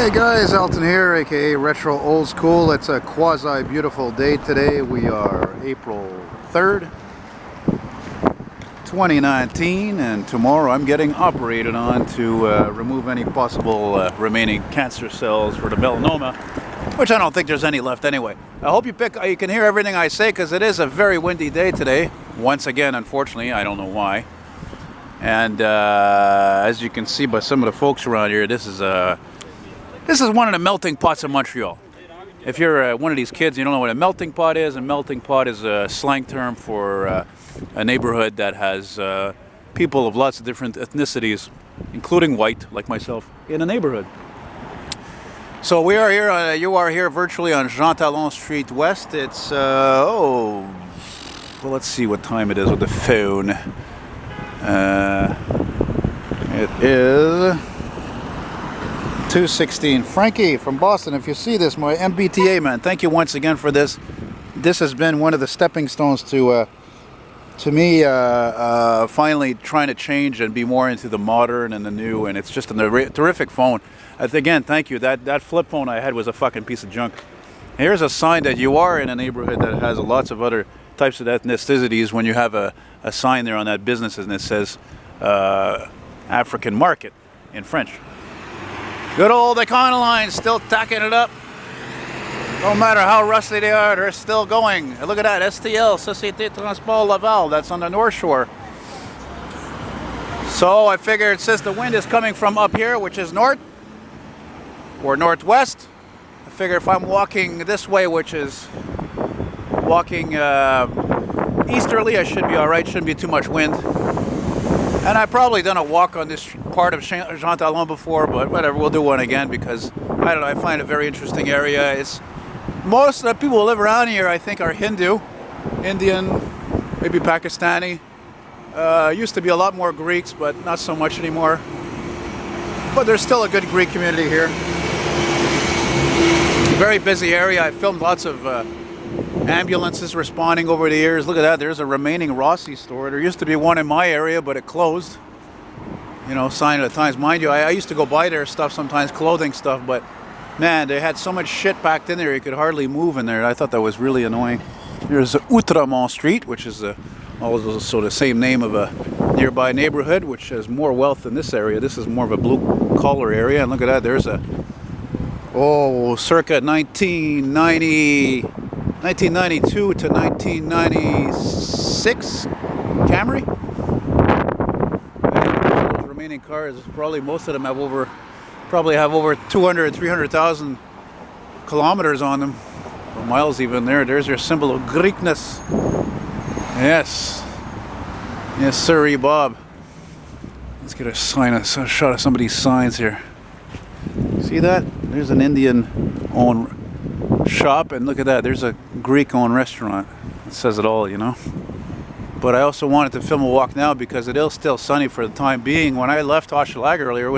Hey guys, Elton here, aka Retro Old School. It's a quasi beautiful day today. We are April 3rd, 2019, and tomorrow I'm getting operated on to remove any possible remaining cancer cells for the melanoma, which I don't think there's any left anyway. I hope you can hear everything I say, because it is a very windy day today. Once again, unfortunately, I don't know why. And as you can see by some of the folks around here, this is one of the melting pots of Montreal. If you're one of these kids, you don't know what a melting pot is. A melting pot is a slang term for a neighborhood that has people of lots of different ethnicities, including white, like myself, in a neighborhood. So we are here, you are here virtually on Jean-Talon Street West. It's, well, let's see what time it is with the phone. It is 2:16. Frankie from Boston, if you see this, my MBTA man, thank you once again for this. This has been one of the stepping stones to me finally trying to change and be more into the modern and the new, and it's just a terrific phone. Again, thank you. That flip phone I had was a fucking piece of junk. Here's a sign that you are in a neighborhood that has lots of other types of ethnicities when you have a sign there on that business and it says African market in French. Good old Econoline, still tacking it up. No matter how rusty they are, they're still going. Look at that, STL, Société Transport Laval, that's on the North Shore. So I figured since the wind is coming from up here, which is north or northwest, I figure if I'm walking this way, which is walking easterly, I should be all right, shouldn't be too much wind. And I've probably done a walk on this part of Jean-Talon before, but whatever, we'll do one again because, I don't know, I find it a very interesting area. It's, most of the people who live around here, I think, are Hindu, Indian, maybe Pakistani. Used to be a lot more Greeks, but not so much anymore. But there's still a good Greek community here. Very busy area. I filmed lots of ambulances responding over the years. Look at that, there's a remaining Rossi store. There used to be one in my area, but it closed. You know, sign of the times. Mind you, I used to go buy their stuff sometimes, clothing stuff, but man, they had so much shit packed in there you could hardly move in there. I thought that was really annoying. There's Outremont Street, which is also the same name of a nearby neighborhood, which has more wealth than this area. This is more of a blue-collar area, and look at that, there's a, circa 1992 to 1996 Camry. And those remaining cars, probably most of them have over 200, 300,000 kilometers on them, or miles even. There's your symbol of Greekness. Yes, yes, sirree, Bob. Let's get a shot of somebody's signs here. See that? There's an Indian-owned shop, and look at that, there's a Greek-owned restaurant. It says it all, you know. But I also wanted to film a walk now because it is still sunny for the time being. When I left Hochelaga earlier,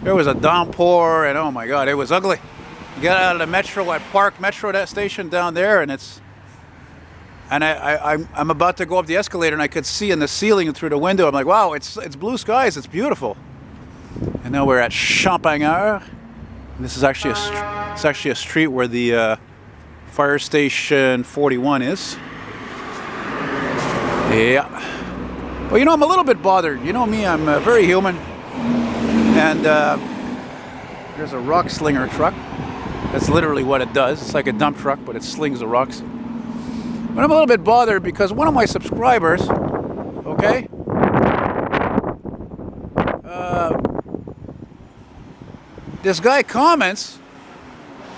there was a downpour, and oh my god, it was ugly. You get out of the metro at Park Metro, that station down there, and I'm about to go up the escalator, and I could see in the ceiling and through the window. I'm like, wow, it's blue skies, it's beautiful. And now we're at Champagnard. This is actually a street where the fire station 41 is. Yeah. Well, you know, I'm a little bit bothered. You know me, I'm very human. And there's a rock slinger truck. That's literally what it does. It's like a dump truck, but it slings the rocks. But I'm a little bit bothered because one of my subscribers, okay, this guy comments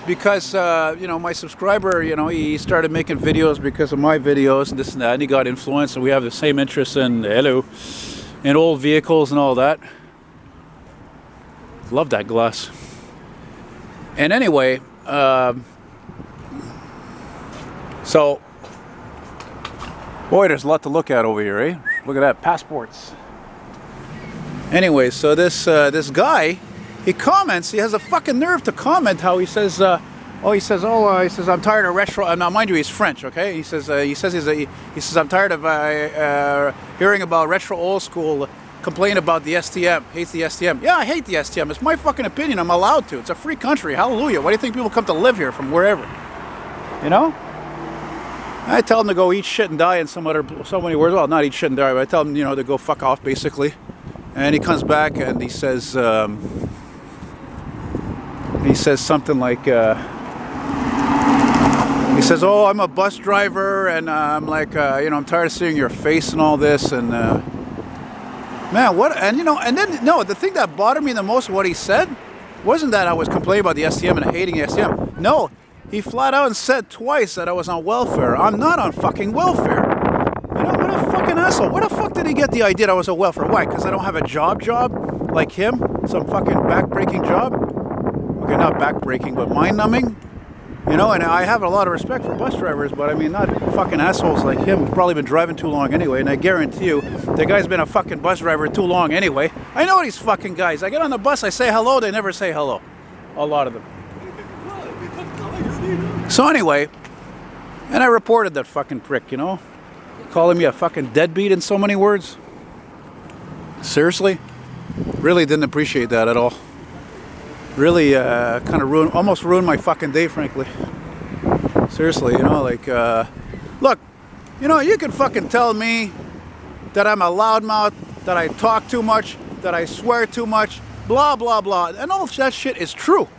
because, you know, my subscriber, you know, he started making videos because of my videos and this and that, and he got influenced, and we have the same interest in, in old vehicles and all that. Love that glass. And anyway, so, boy, there's a lot to look at over here, eh? Look at that, passports. Anyway, so this guy, he comments, he has a fucking nerve to comment how he says, I'm tired of retro. Now, mind you, he's French, okay? He says I'm tired of hearing about retro old school complain about the STM, hates the STM. Yeah, I hate the STM. It's my fucking opinion. I'm allowed to. It's a free country. Hallelujah. Why do you think people come to live here from wherever? You know? I tell them to go eat shit and die in so many words. Well, not eat shit and die, but I tell them, you know, to go fuck off, basically. And he comes back and he says something like, he says, oh, I'm a bus driver, and I'm like, you know, I'm tired of seeing your face and all this, and man, what, and you know, and then, no, the thing that bothered me the most, what he said, wasn't that I was complaining about the STM and hating the STM. No, he flat out and said twice that I was on welfare. I'm not on fucking welfare. You know, what a fucking asshole. Where the fuck did he get the idea that I was on welfare? Why? Because I don't have a job like him? Some fucking back-breaking job? Okay, not back-breaking, but mind-numbing? You know, and I have a lot of respect for bus drivers, but I mean, not fucking assholes like him who've probably been driving too long anyway, and I guarantee you, the guy's been a fucking bus driver too long anyway. I know these fucking guys. I get on the bus, I say hello, they never say hello. A lot of them. So anyway, and I reported that fucking prick, you know, calling me a fucking deadbeat in so many words. Seriously? Really didn't appreciate that at all. Really kind of almost ruined my fucking day, frankly. Seriously, you know, like, look, you know, you can fucking tell me that I'm a loudmouth, that I talk too much, that I swear too much, blah, blah, blah, and all that shit is true.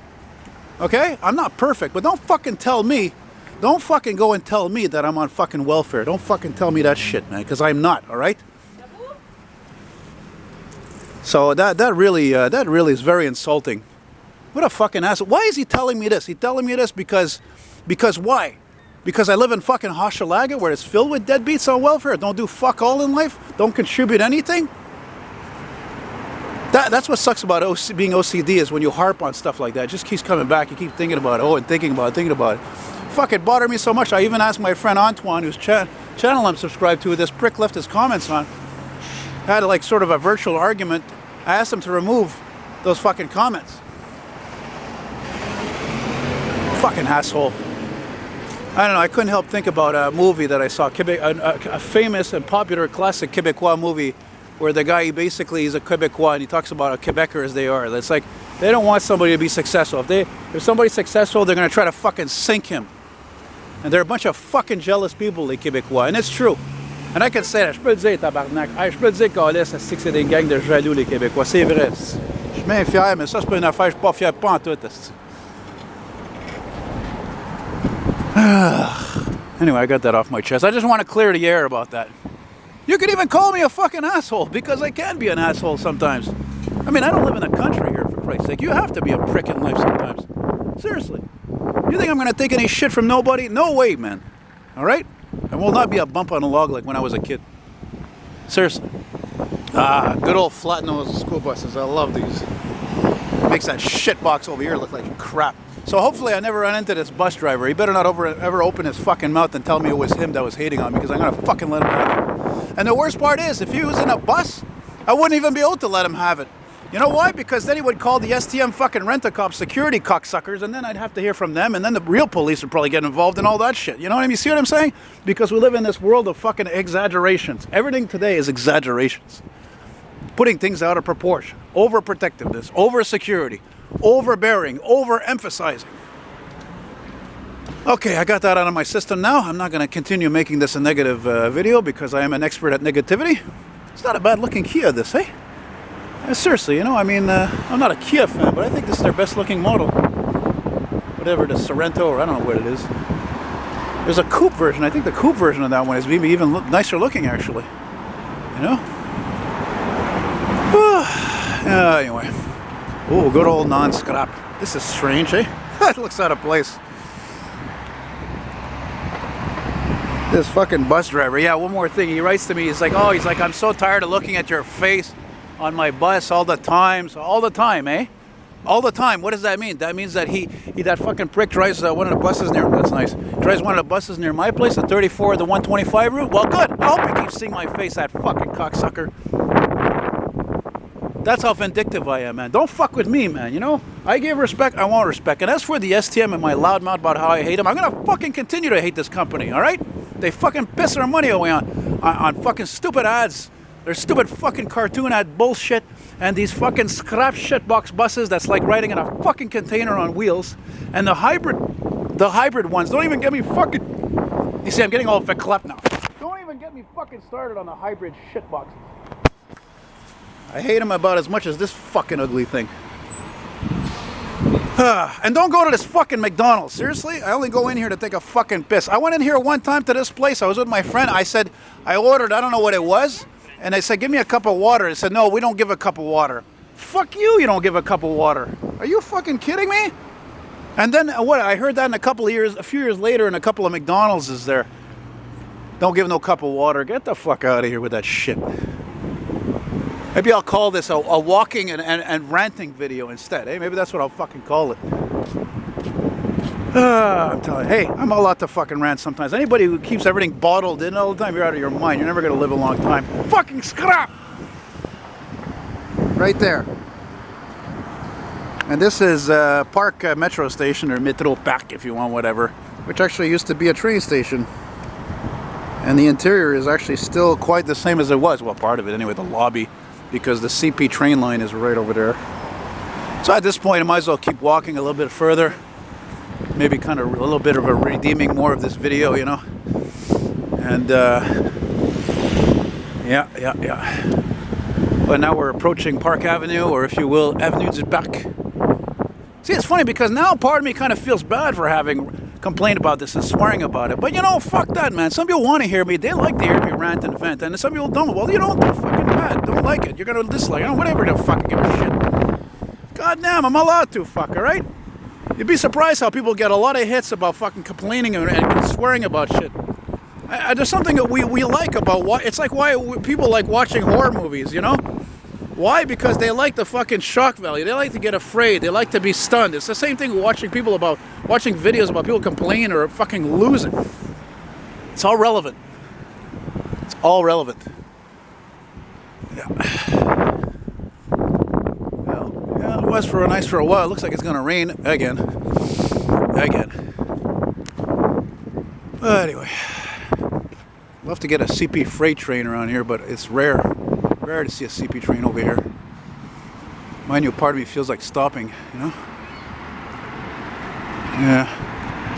Okay? I'm not perfect, but don't fucking tell me, don't fucking go and tell me that I'm on fucking welfare. Don't fucking tell me that shit, man, because I'm not, all right? So that really is very insulting. What a fucking asshole. Why is he telling me this? He's telling me this because why? Because I live in fucking Hochelaga where it's filled with deadbeats on welfare, don't do fuck all in life, don't contribute anything? That's what sucks about being OCD, is when you harp on stuff like that. It just keeps coming back. You keep thinking about it, and thinking about it. Fuck, it bothered me so much. I even asked my friend Antoine, whose channel I'm subscribed to, this prick left his comments on. I had like sort of a virtual argument. I asked him to remove those fucking comments. Fucking asshole. I don't know, I couldn't help think about a movie that I saw, a famous and popular classic Quebecois movie, where the guy, he's a Quebecois, and he talks about how Quebecers they are. It's like, they don't want somebody to be successful. If somebody's successful, they're going to try to fucking sink him. And they're a bunch of fucking jealous people, les Québécois, and it's true. And I can say that, je peux le dire, tabarnak. Je peux le dire, câlisse, c'est des gangs de jaloux, les Québécois. C'est vrai. Je suis bien fier, mais ça, c'est pas une affaire, je suis pas fier, pas en tout. Anyway, I got that off my chest. I just want to clear the air about that. You can even call me a fucking asshole, because I can be an asshole sometimes. I mean, I don't live in the country here, for Christ's sake. You have to be a prick in life sometimes. Seriously. You think I'm going to take any shit from nobody? No way, man. All right? I will not be a bump on a log like when I was a kid. Seriously. Good old flat-nosed school buses. I love these. Makes that shit box over here look like crap. So hopefully I never run into this bus driver. He better not ever open his fucking mouth and tell me it was him that was hating on me, because I'm going to fucking let him have it. And the worst part is, if he was in a bus, I wouldn't even be able to let him have it. You know why? Because then he would call the STM fucking rent-a-cop security cocksuckers, and then I'd have to hear from them, and then the real police would probably get involved in all that shit. You know what I mean? See what I'm saying? Because we live in this world of fucking exaggerations. Everything today is exaggerations. Putting things out of proportion. Overprotectiveness, over-security, overbearing, overemphasizing. Okay, I got that out of my system now. I'm not going to continue making this a negative video, because I am an expert at negativity. It's not a bad looking Kia, this, eh? Seriously, you know, I mean, I'm not a Kia fan, but I think this is their best looking model. Whatever, the Sorento, or I don't know what it is. There's a coupe version. I think the coupe version of that one is maybe even nicer looking, actually. You know? Anyway. Oh, good old non-scrap. This is strange, eh? It looks out of place. This fucking bus driver. Yeah, one more thing. He writes to me. He's like, I'm so tired of looking at your face on my bus all the time. So all the time, eh? All the time. What does that mean? That means that that fucking prick drives one of the buses near, that's nice, drives one of the buses near my place, the 34 or the 125 route. Well, good. I hope he keeps seeing my face, that fucking cocksucker. That's how vindictive I am, man. Don't fuck with me, man, you know? I give respect, I want respect. And as for the STM and my loudmouth about how I hate them, I'm gonna fucking continue to hate this company, all right? They fucking piss their money away on fucking stupid ads Their stupid fucking cartoon ad bullshit, and these fucking scrap shitbox buses that's like riding in a fucking container on wheels, and the hybrid ones. Don't even get me fucking. You see, I'm getting all verklept now. Don't even get me fucking started on the hybrid shitbox. I hate them about as much as this fucking ugly thing. And don't go to this fucking McDonald's. Seriously? I only go in here to take a fucking piss. I went in here one time to this place. I was with my friend. I said, I ordered, I don't know what it was. And they said, give me a cup of water. I said, no, we don't give a cup of water. Fuck you, you don't give a cup of water. Are you fucking kidding me? And then what? I heard that in a few years later in a couple of McDonald's is there. Don't give no cup of water. Get the fuck out of here with that shit. Maybe I'll call this a walking and ranting video instead. Hey, maybe that's what I'll fucking call it. I'm telling you, hey, I'm allowed to fucking rant sometimes. Anybody who keeps everything bottled in all the time, you're out of your mind. You're never going to live a long time. Fucking scrap! Right there. And this is Park Metro Station, or Metro Park if you want, whatever, which actually used to be a train station. And the interior is actually still quite the same as it was. Well, part of it anyway, the lobby, because the CP train line is right over there. So at this point, I might as well keep walking a little bit further. Maybe kind of a little bit of a redeeming more of this video, you know. And yeah. But now we're approaching Park Avenue, or if you will, Avenue du Parc. See, it's funny because now part of me kind of feels bad for having complained about this and swearing about it. But you know, fuck that, man. Some people want to hear me. They like to hear me rant and vent. And some people don't. Well, you don't. They're fucking bad. Don't like it. You're going to dislike it. Whatever, don't fucking give a shit. God damn, I'm allowed to, fuck, alright? You'd be surprised how people get a lot of hits about fucking complaining and swearing about shit. There's something that we like about why. It's like why people like watching horror movies, you know? Why? Because they like the fucking shock value. They like to get afraid. They like to be stunned. It's the same thing with watching videos about people complaining or fucking losing. It's all relevant. It's all relevant. Yeah. Well, yeah, it was nice for a while. It looks like it's gonna rain again. But anyway, love to get a CP freight train around here, but it's rare to see a CP train over here. Mind you, part of me feels like stopping, you know? Yeah.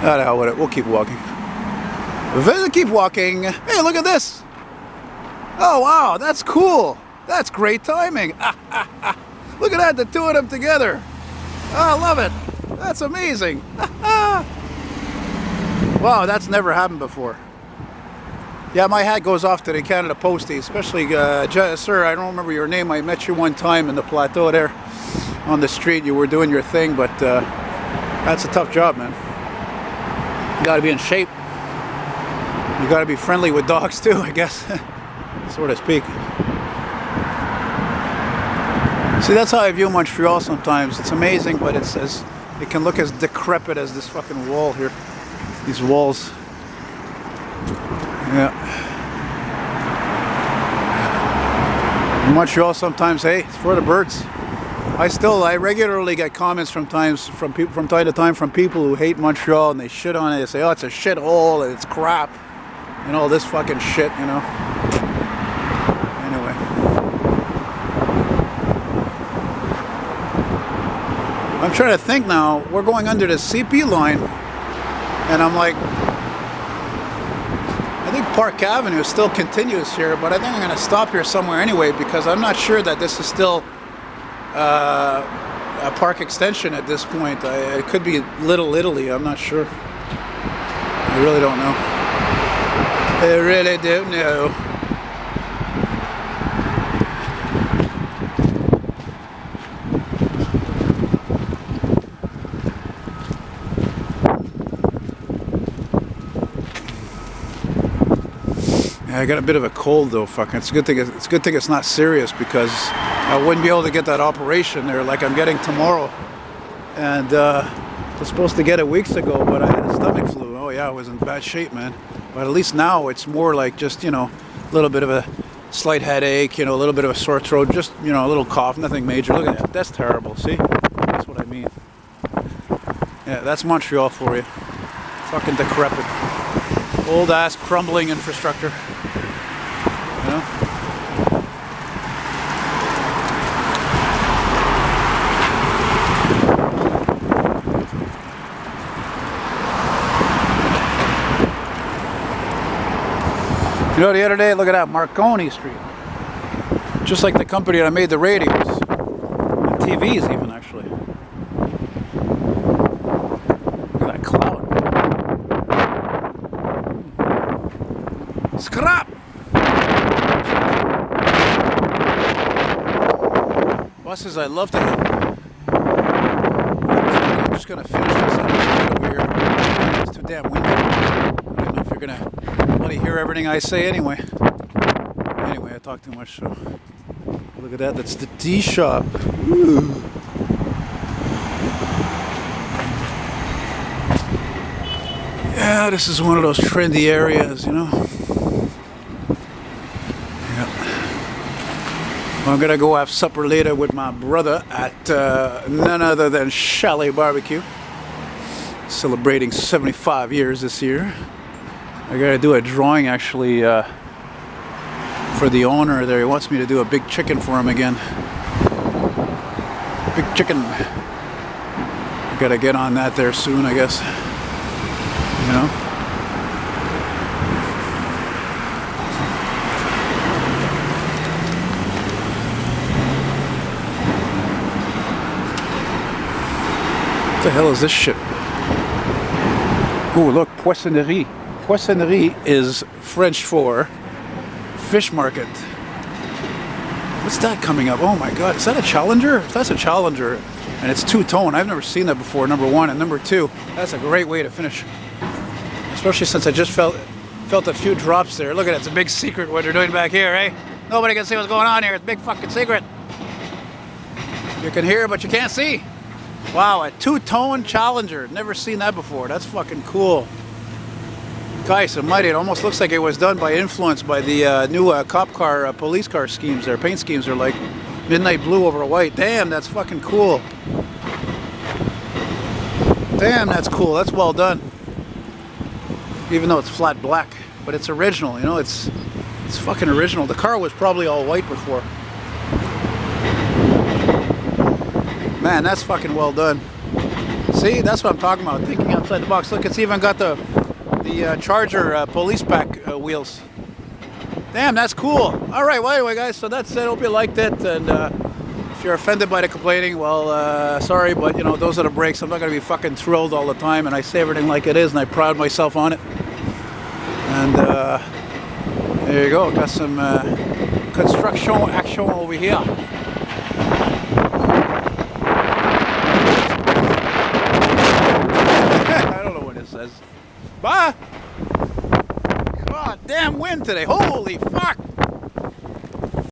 Ah, the hell with it. We'll keep walking. We'll keep walking. Hey, look at this. Oh, wow. That's cool. That's great timing. Look at that. The two of them together. Oh, I love it. That's amazing. Wow, that's never happened before. Yeah, my hat goes off to the Canada Postie, especially, sir, I don't remember your name. I met you one time in the plateau there on the street. You were doing your thing, but that's a tough job, man. You got to be in shape. You got to be friendly with dogs too, I guess, so to speak. See, that's how I view Montreal sometimes. It's amazing, but it can look as decrepit as this fucking wall here. These walls. Yeah. In Montreal sometimes, hey, it's for the birds. I regularly get comments from time to time from people who hate Montreal and they shit on it. They say, oh, it's a shithole and it's crap and all this fucking shit, you know. Anyway. I'm trying to think now. We're going under the CP line and I'm like, I think Park Avenue still continues here, but I think I'm going to stop here somewhere anyway because I'm not sure that this is still a park extension at this point. It could be Little Italy. I'm not sure. I really don't know. I really don't know. I got a bit of a cold though, fucking. It's a good thing it's not serious because I wouldn't be able to get that operation there like I'm getting tomorrow. And I was supposed to get it weeks ago, but I had a stomach flu. Oh yeah, I was in bad shape, man. But at least now it's more like just, you know, a little bit of a slight headache, you know, a little bit of a sore throat, just, you know, a little cough, nothing major. Look at that. That's terrible, see? That's what I mean. Yeah, that's Montreal for you. Fucking decrepit. Old ass crumbling infrastructure. You know? You know, the other day, look at that, Marconi Street. Just like the company that made the radios. And TVs even, actually. Look at that cloud. Scrap! Buses I love to hit. I'm just going to finish this episode over here. It's too damn windy. I don't know if you're going to bloody hear everything I say anyway. Anyway, I talk too much, so... Look at that, that's the tea shop. Ooh. Yeah, this is one of those trendy areas, you know. Yeah. Well, I'm gonna go have supper later with my brother at none other than Chalet Barbecue. Celebrating 75 years this year. I gotta do a drawing actually for the owner there. He wants me to do a big chicken for him again. Big chicken. I gotta get on that there soon, I guess. You know? What the hell is this shit? Oh, look, poissonnerie. Poissonnerie is French for fish market. What's that coming up? Oh my god, is that a Challenger? If that's a Challenger and it's two-tone, I've never seen that before, number one. And number two, that's a great way to finish. Especially since I just felt a few drops there. Look at it, it's a big secret what they're doing back here, eh? Nobody can see what's going on here, it's a big fucking secret. You can hear but you can't see. Wow, a two-tone Challenger, never seen that before. That's fucking cool. Guys almighty, it almost looks like it was done by influence by the new cop car, police car schemes. Their paint schemes are like midnight blue over white. Damn, that's fucking cool. Damn, that's cool. That's well done. Even though it's flat black, but it's original. You know, it's fucking original. The car was probably all white before. Man, that's fucking well done. See, that's what I'm talking about. Thinking outside the box. Look, it's even got the Charger police pack wheels. Damn, that's cool. All right, well, anyway, guys, so that's it. Hope you liked it. And if you're offended by the complaining, well, sorry, but, you know, those are the breaks. I'm not going to be fucking thrilled all the time, and I say everything like it is, and I pride myself on it. And there you go. Got some construction action over here. I don't know what it says. Bye! God damn wind today. Holy fuck!